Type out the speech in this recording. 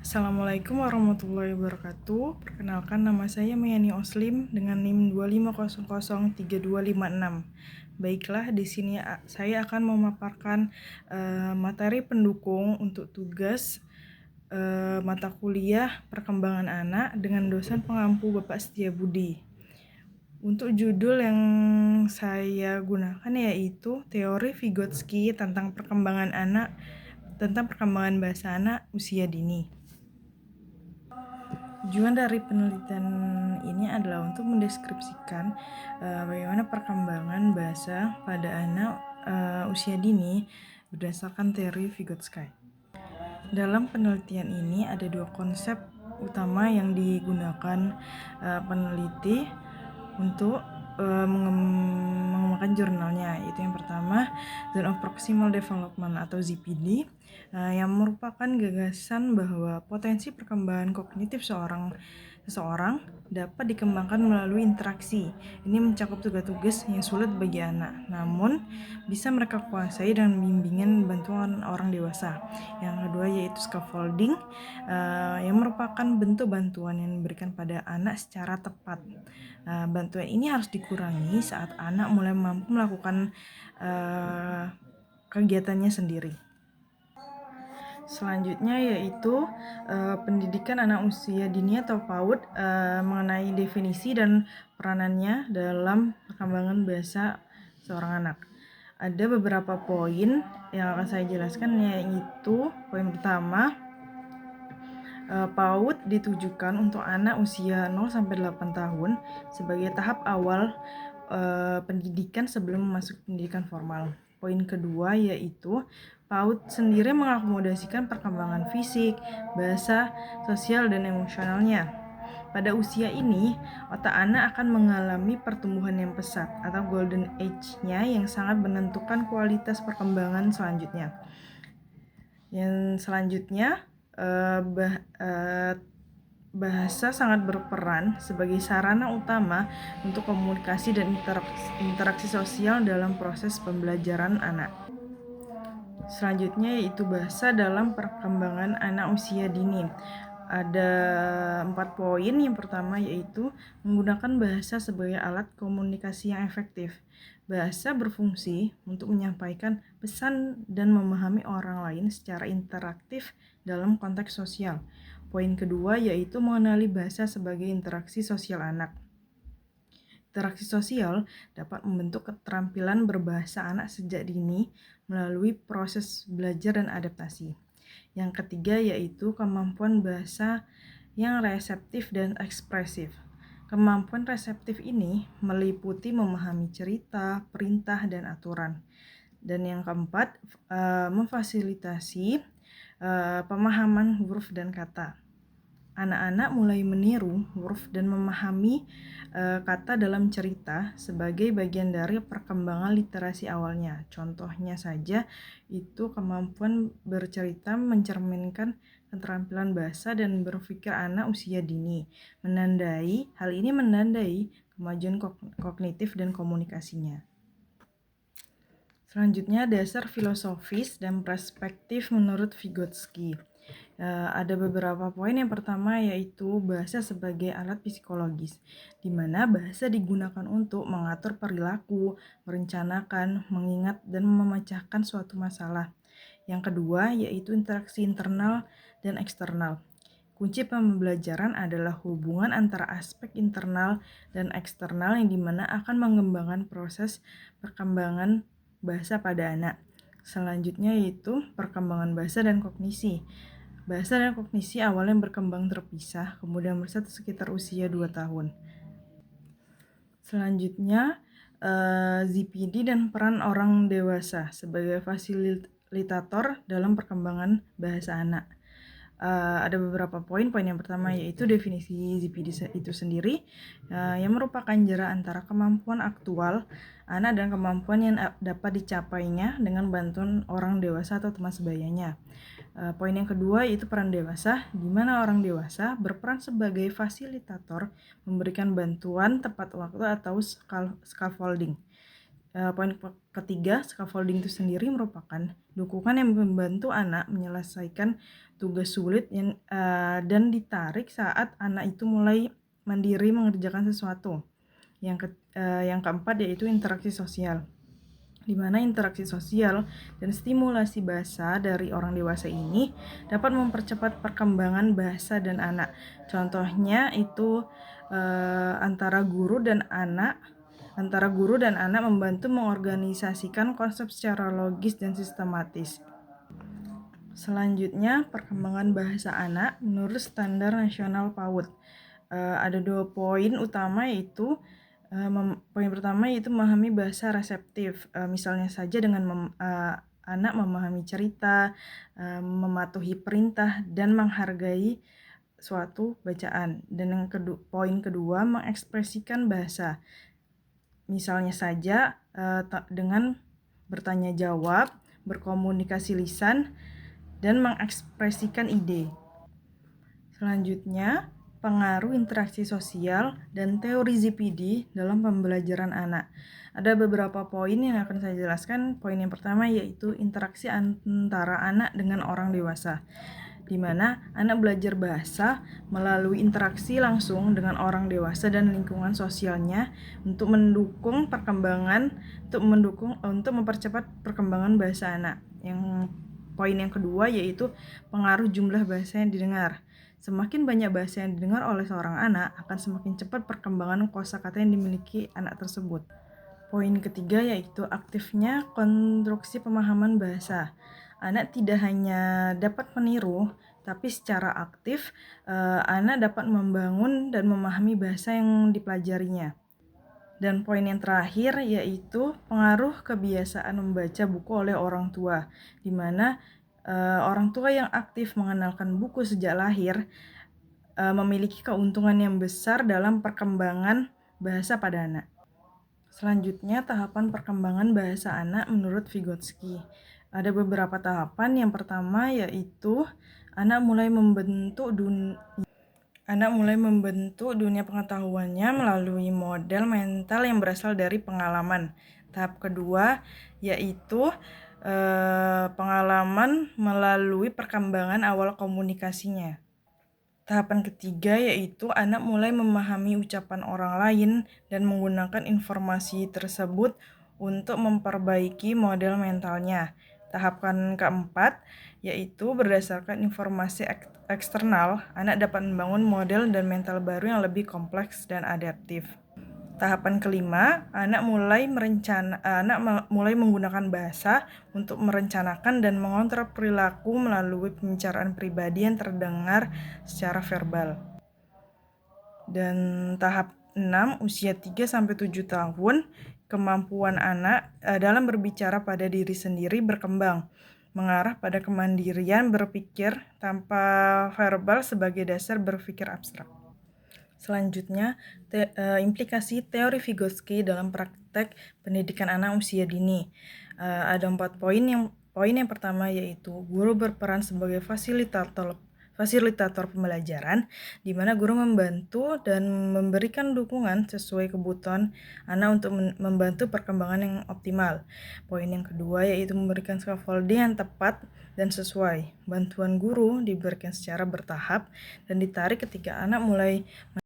Assalamualaikum warahmatullahi wabarakatuh. Perkenalkan, nama saya Mayani Oslim dengan NIM 25003256. Baiklah, di sini saya akan memaparkan materi pendukung untuk tugas mata kuliah perkembangan anak dengan dosen pengampu Bapak Setiabudi. Untuk judul yang saya gunakan yaitu teori Vygotsky tentang perkembangan bahasa anak usia dini. Tujuan dari penelitian ini adalah untuk mendeskripsikan bagaimana perkembangan bahasa pada anak usia dini berdasarkan teori Vygotsky. Dalam penelitian ini ada dua konsep utama yang digunakan peneliti untuk mengembangkan jurnalnya, yaitu yang pertama Zone of Proximal Development atau ZPD, yang merupakan gagasan bahwa potensi perkembangan kognitif seseorang dapat dikembangkan melalui interaksi. Ini mencakup tugas-tugas yang sulit bagi anak, namun bisa mereka kuasai dengan bimbingan bantuan orang dewasa. Yang kedua yaitu scaffolding, yang merupakan bentuk bantuan yang diberikan pada anak secara tepat. Bantuan ini harus dikurangi saat anak mulai mampu melakukan kegiatannya sendiri. Selanjutnya yaitu pendidikan anak usia dini atau PAUD, mengenai definisi dan peranannya dalam perkembangan bahasa seorang anak. Ada beberapa poin yang akan saya jelaskan, yaitu poin pertama, PAUD ditujukan untuk anak usia 0-8 tahun sebagai tahap awal pendidikan sebelum masuk pendidikan formal. Poin kedua yaitu PAUD sendiri mengakomodasikan perkembangan fisik, bahasa, sosial, dan emosionalnya. Pada usia ini, otak anak akan mengalami pertumbuhan yang pesat atau golden age-nya yang sangat menentukan kualitas perkembangan selanjutnya. Yang selanjutnya, bahasa sangat berperan sebagai sarana utama untuk komunikasi dan interaksi sosial dalam proses pembelajaran anak. Selanjutnya yaitu bahasa dalam perkembangan anak usia dini. Ada 4 poin. Yang pertama yaitu menggunakan bahasa sebagai alat komunikasi yang efektif. Bahasa berfungsi untuk menyampaikan pesan dan memahami orang lain secara interaktif dalam konteks sosial. Poin kedua yaitu mengenali bahasa sebagai interaksi sosial anak. Interaksi sosial dapat membentuk keterampilan berbahasa anak sejak dini melalui proses belajar dan adaptasi. Yang ketiga yaitu kemampuan bahasa yang reseptif dan ekspresif. Kemampuan reseptif ini meliputi memahami cerita, perintah, dan aturan. Dan yang keempat, memfasilitasi pemahaman huruf dan kata. Anak-anak mulai meniru huruf dan memahami kata dalam cerita sebagai bagian dari perkembangan literasi awalnya. Contohnya saja itu kemampuan bercerita mencerminkan keterampilan bahasa dan berpikir anak usia dini. Hal ini menandai kemajuan kognitif dan komunikasinya. Selanjutnya, dasar filosofis dan perspektif menurut Vygotsky. Ada beberapa poin. Yang pertama yaitu bahasa sebagai alat psikologis, di mana bahasa digunakan untuk mengatur perilaku, merencanakan, mengingat, dan memecahkan suatu masalah. Yang kedua yaitu interaksi internal dan eksternal. Kunci pembelajaran adalah hubungan antara aspek internal dan eksternal yang dimana akan mengembangkan proses perkembangan bahasa pada anak. Selanjutnya yaitu perkembangan bahasa dan kognisi. Bahasa dan kognisi awalnya berkembang terpisah, kemudian bersatu sekitar usia 2 tahun. Selanjutnya, ZPD dan peran orang dewasa sebagai fasilitator dalam perkembangan bahasa anak. Ada beberapa poin. Poin yang pertama yaitu definisi ZPD itu sendiri, yang merupakan jarak antara kemampuan aktual anak dan kemampuan yang dapat dicapainya dengan bantuan orang dewasa atau teman sebayanya. Poin yang kedua yaitu peran dewasa, di mana orang dewasa berperan sebagai fasilitator, memberikan bantuan tepat waktu atau scaffolding. Poin ketiga, scaffolding itu sendiri merupakan dukungan yang membantu anak menyelesaikan tugas sulit dan ditarik saat anak itu mulai mandiri mengerjakan sesuatu. Yang keempat yaitu interaksi sosial, di mana interaksi sosial dan stimulasi bahasa dari orang dewasa ini dapat mempercepat perkembangan bahasa dan anak. Contohnya itu antara guru dan anak membantu mengorganisasikan konsep secara logis dan sistematis. Selanjutnya, perkembangan bahasa anak menurut standar nasional PAUD. Ada 2 poin utama, yaitu poin pertama yaitu memahami bahasa reseptif, misalnya saja dengan anak memahami cerita, mematuhi perintah, dan menghargai suatu bacaan. Dan poin kedua, mengekspresikan bahasa, misalnya saja dengan bertanya jawab, berkomunikasi lisan, dan mengekspresikan ide. Selanjutnya, pengaruh interaksi sosial dan teori ZPD dalam pembelajaran anak. Ada beberapa poin yang akan saya jelaskan. Poin yang pertama yaitu interaksi antara anak dengan orang dewasa, di mana anak belajar bahasa melalui interaksi langsung dengan orang dewasa dan lingkungan sosialnya untuk mempercepat perkembangan bahasa anak. Poin yang kedua yaitu pengaruh jumlah bahasa yang didengar. Semakin banyak bahasa yang didengar oleh seorang anak, akan semakin cepat perkembangan kosakata yang dimiliki anak tersebut. Poin ketiga yaitu aktifnya konstruksi pemahaman bahasa. Anak tidak hanya dapat meniru, tapi secara aktif anak dapat membangun dan memahami bahasa yang dipelajarinya. Dan poin yang terakhir yaitu pengaruh kebiasaan membaca buku oleh orang tua, di mana orang tua yang aktif mengenalkan buku sejak lahir memiliki keuntungan yang besar dalam perkembangan bahasa pada anak. Selanjutnya, tahapan perkembangan bahasa anak menurut Vygotsky. Ada beberapa tahapan. Yang pertama yaitu anak mulai membentuk dunia pengetahuannya melalui model mental yang berasal dari pengalaman. Tahap kedua yaitu pengalaman melalui perkembangan awal komunikasinya. Tahapan ketiga yaitu anak mulai memahami ucapan orang lain dan menggunakan informasi tersebut untuk memperbaiki model mentalnya. Tahapan keempat yaitu berdasarkan informasi eksternal, anak dapat membangun model dan mental baru yang lebih kompleks dan adaptif. Tahapan kelima, anak mulai menggunakan bahasa untuk merencanakan dan mengontrol perilaku melalui pembicaraan pribadi yang terdengar secara verbal. Dan tahap 6, usia 3-7 tahun, kemampuan anak dalam berbicara pada diri sendiri berkembang, mengarah pada kemandirian berpikir tanpa verbal sebagai dasar berpikir abstrak. Selanjutnya, implikasi teori Vygotsky dalam praktek pendidikan anak usia dini. Ada 4 poin. Poin yang pertama yaitu guru berperan sebagai fasilitator pembelajaran, di mana guru membantu dan memberikan dukungan sesuai kebutuhan anak untuk membantu perkembangan yang optimal. Poin yang kedua yaitu memberikan scaffolding yang tepat dan sesuai. Bantuan guru diberikan secara bertahap dan ditarik ketika anak mulai